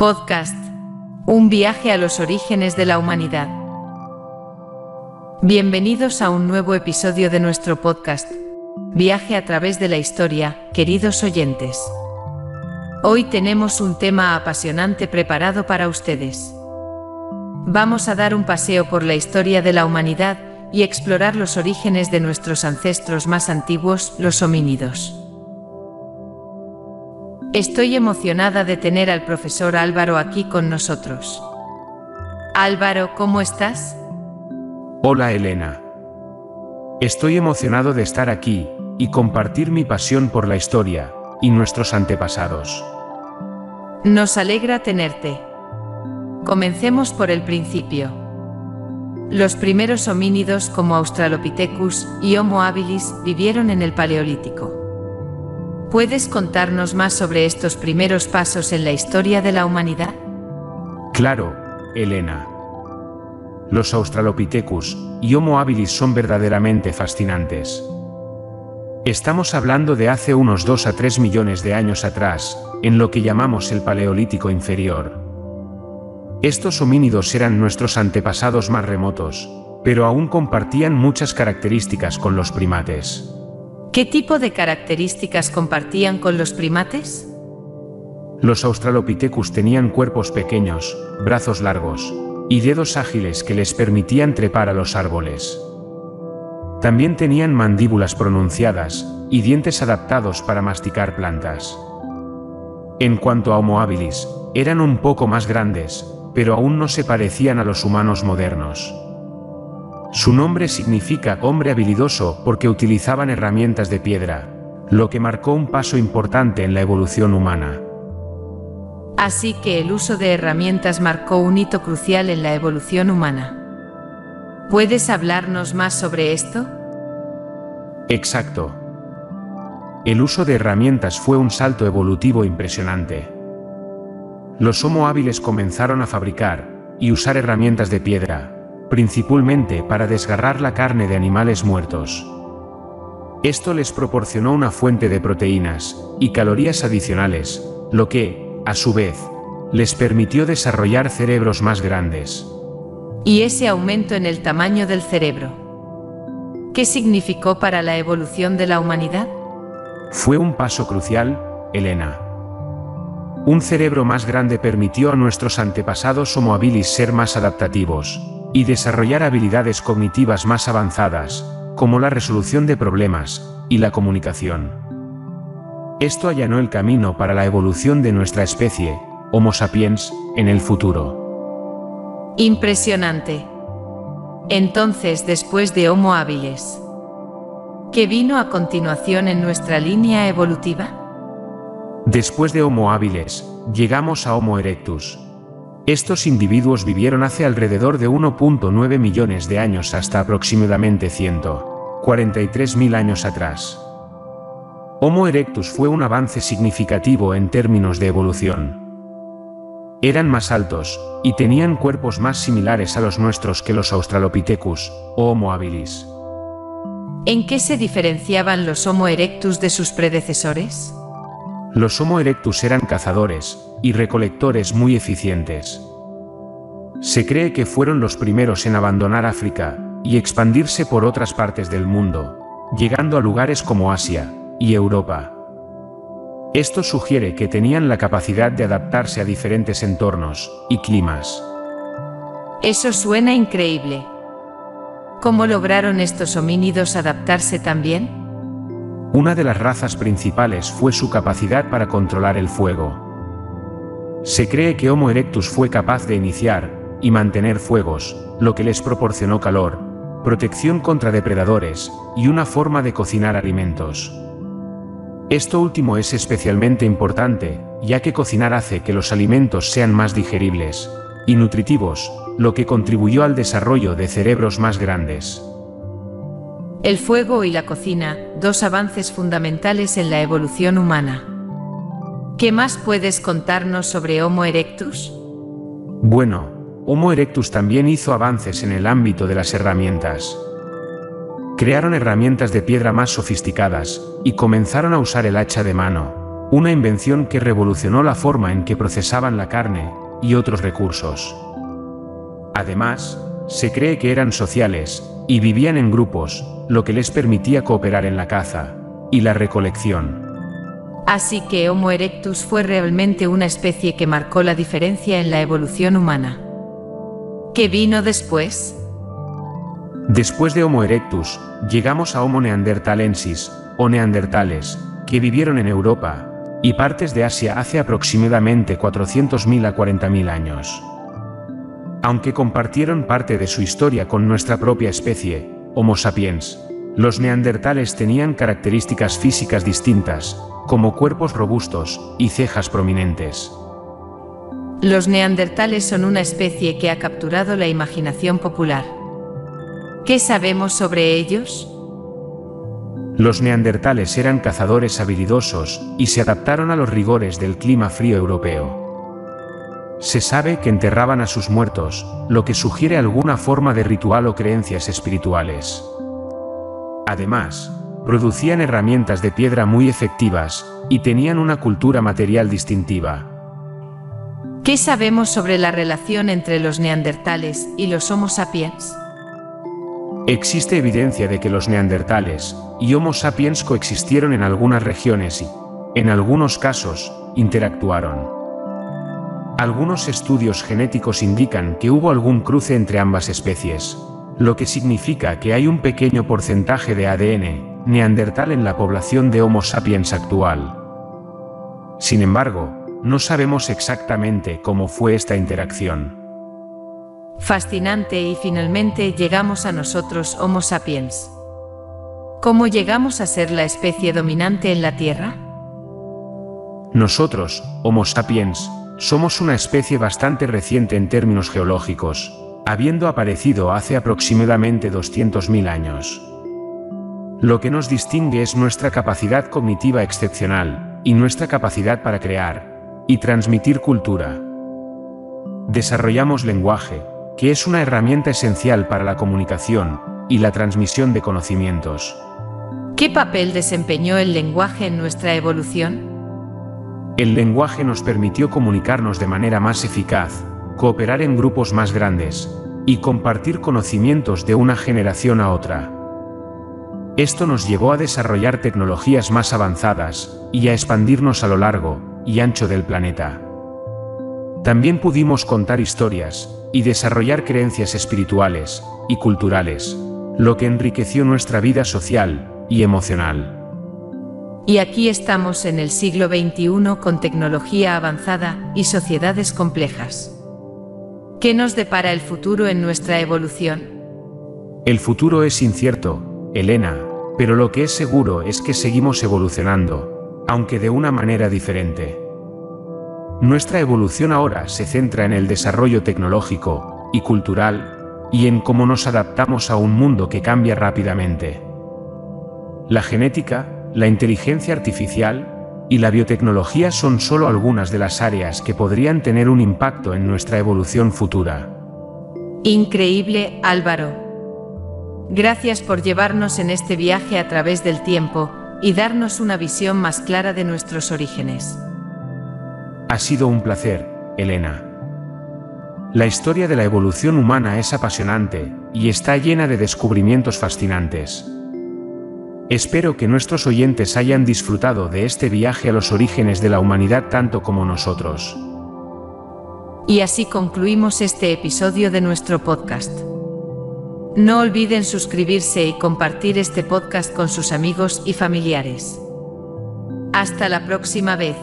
Podcast. Un viaje a los orígenes de la humanidad. Bienvenidos a un nuevo episodio de nuestro podcast. Viaje a través de la historia, queridos oyentes. Hoy tenemos un tema apasionante preparado para ustedes. Vamos a dar un paseo por la historia de la humanidad y explorar los orígenes de nuestros ancestros más antiguos, los homínidos. Estoy emocionada de tener al profesor Álvaro aquí con nosotros. Álvaro, ¿cómo estás? Hola Elena. Estoy emocionado de estar aquí y compartir mi pasión por la historia y nuestros antepasados. Nos alegra tenerte. Comencemos por el principio. Los primeros homínidos como Australopithecus y Homo habilis vivieron en el Paleolítico. ¿Puedes contarnos más sobre estos primeros pasos en la historia de la humanidad? Claro, Elena. Los Australopithecus y Homo habilis son verdaderamente fascinantes. Estamos hablando de hace unos 2 a 3 millones de años atrás, en lo que llamamos el Paleolítico inferior. Estos homínidos eran nuestros antepasados más remotos, pero aún compartían muchas características con los primates. ¿Qué tipo de características compartían con los primates? Los Australopithecus tenían cuerpos pequeños, brazos largos y dedos ágiles que les permitían trepar a los árboles. También tenían mandíbulas pronunciadas y dientes adaptados para masticar plantas. En cuanto a Homo habilis, eran un poco más grandes, pero aún no se parecían a los humanos modernos. Su nombre significa hombre habilidoso porque utilizaban herramientas de piedra, lo que marcó un paso importante en la evolución humana. Así que el uso de herramientas marcó un hito crucial en la evolución humana. ¿Puedes hablarnos más sobre esto? Exacto. El uso de herramientas fue un salto evolutivo impresionante. Los Homo habilis comenzaron a fabricar y usar herramientas de piedra, principalmente para desgarrar la carne de animales muertos. Esto les proporcionó una fuente de proteínas y calorías adicionales, lo que, a su vez, les permitió desarrollar cerebros más grandes. ¿Y ese aumento en el tamaño del cerebro? ¿Qué significó para la evolución de la humanidad? Fue un paso crucial, Elena. Un cerebro más grande permitió a nuestros antepasados Homo habilis ser más adaptativos y desarrollar habilidades cognitivas más avanzadas, como la resolución de problemas y la comunicación. Esto allanó el camino para la evolución de nuestra especie, Homo sapiens, en el futuro. Impresionante. Entonces, después de Homo habilis, ¿qué vino a continuación en nuestra línea evolutiva? Después de Homo habilis, llegamos a Homo erectus. Estos individuos vivieron hace alrededor de 1.9 millones de años hasta aproximadamente 143.000 años atrás. Homo erectus fue un avance significativo en términos de evolución. Eran más altos y tenían cuerpos más similares a los nuestros que los Australopithecus o Homo habilis. ¿En qué se diferenciaban los Homo erectus de sus predecesores? Los Homo erectus eran cazadores y recolectores muy eficientes. Se cree que fueron los primeros en abandonar África y expandirse por otras partes del mundo, llegando a lugares como Asia y Europa. Esto sugiere que tenían la capacidad de adaptarse a diferentes entornos y climas. Eso suena increíble. ¿Cómo lograron estos homínidos adaptarse tan bien? Una de las razas principales fue su capacidad para controlar el fuego. Se cree que Homo erectus fue capaz de iniciar y mantener fuegos, lo que les proporcionó calor, protección contra depredadores y una forma de cocinar alimentos. Esto último es especialmente importante, ya que cocinar hace que los alimentos sean más digeribles y nutritivos, lo que contribuyó al desarrollo de cerebros más grandes. El fuego y la cocina, dos avances fundamentales en la evolución humana. ¿Qué más puedes contarnos sobre Homo erectus? Bueno, Homo erectus también hizo avances en el ámbito de las herramientas. Crearon herramientas de piedra más sofisticadas y comenzaron a usar el hacha de mano, una invención que revolucionó la forma en que procesaban la carne y otros recursos. Además, se cree que eran sociales y vivían en grupos, lo que les permitía cooperar en la caza y la recolección. Así que Homo erectus fue realmente una especie que marcó la diferencia en la evolución humana. ¿Qué vino después? Después de Homo erectus, llegamos a Homo neanderthalensis, o neandertales, que vivieron en Europa y partes de Asia hace aproximadamente 400.000 a 40.000 años. Aunque compartieron parte de su historia con nuestra propia especie, Homo sapiens, los neandertales tenían características físicas distintas, como cuerpos robustos y cejas prominentes. Los neandertales son una especie que ha capturado la imaginación popular. ¿Qué sabemos sobre ellos? Los neandertales eran cazadores habilidosos y se adaptaron a los rigores del clima frío europeo. Se sabe que enterraban a sus muertos, lo que sugiere alguna forma de ritual o creencias espirituales. Además, producían herramientas de piedra muy efectivas y tenían una cultura material distintiva. ¿Qué sabemos sobre la relación entre los neandertales y los Homo sapiens? Existe evidencia de que los neandertales y Homo sapiens coexistieron en algunas regiones y, en algunos casos, interactuaron. Algunos estudios genéticos indican que hubo algún cruce entre ambas especies, lo que significa que hay un pequeño porcentaje de ADN neandertal en la población de Homo sapiens actual. Sin embargo, no sabemos exactamente cómo fue esta interacción. Fascinante, y finalmente llegamos a nosotros, Homo sapiens. ¿Cómo llegamos a ser la especie dominante en la Tierra? Nosotros, Homo sapiens, somos una especie bastante reciente en términos geológicos, habiendo aparecido hace aproximadamente 200.000 años. Lo que nos distingue es nuestra capacidad cognitiva excepcional y nuestra capacidad para crear y transmitir cultura. Desarrollamos lenguaje, que es una herramienta esencial para la comunicación y la transmisión de conocimientos. ¿Qué papel desempeñó el lenguaje en nuestra evolución? El lenguaje nos permitió comunicarnos de manera más eficaz, cooperar en grupos más grandes y compartir conocimientos de una generación a otra. Esto nos llevó a desarrollar tecnologías más avanzadas y a expandirnos a lo largo y ancho del planeta. También pudimos contar historias y desarrollar creencias espirituales y culturales, lo que enriqueció nuestra vida social y emocional. Y aquí estamos en el siglo XXI con tecnología avanzada y sociedades complejas. ¿Qué nos depara el futuro en nuestra evolución? El futuro es incierto, Elena, pero lo que es seguro es que seguimos evolucionando, aunque de una manera diferente. Nuestra evolución ahora se centra en el desarrollo tecnológico y cultural, y en cómo nos adaptamos a un mundo que cambia rápidamente. La genética, la inteligencia artificial y la biotecnología son solo algunas de las áreas que podrían tener un impacto en nuestra evolución futura. Increíble, Álvaro. Gracias por llevarnos en este viaje a través del tiempo y darnos una visión más clara de nuestros orígenes. Ha sido un placer, Elena. La historia de la evolución humana es apasionante y está llena de descubrimientos fascinantes. Espero que nuestros oyentes hayan disfrutado de este viaje a los orígenes de la humanidad tanto como nosotros. Y así concluimos este episodio de nuestro podcast. No olviden suscribirse y compartir este podcast con sus amigos y familiares. Hasta la próxima vez.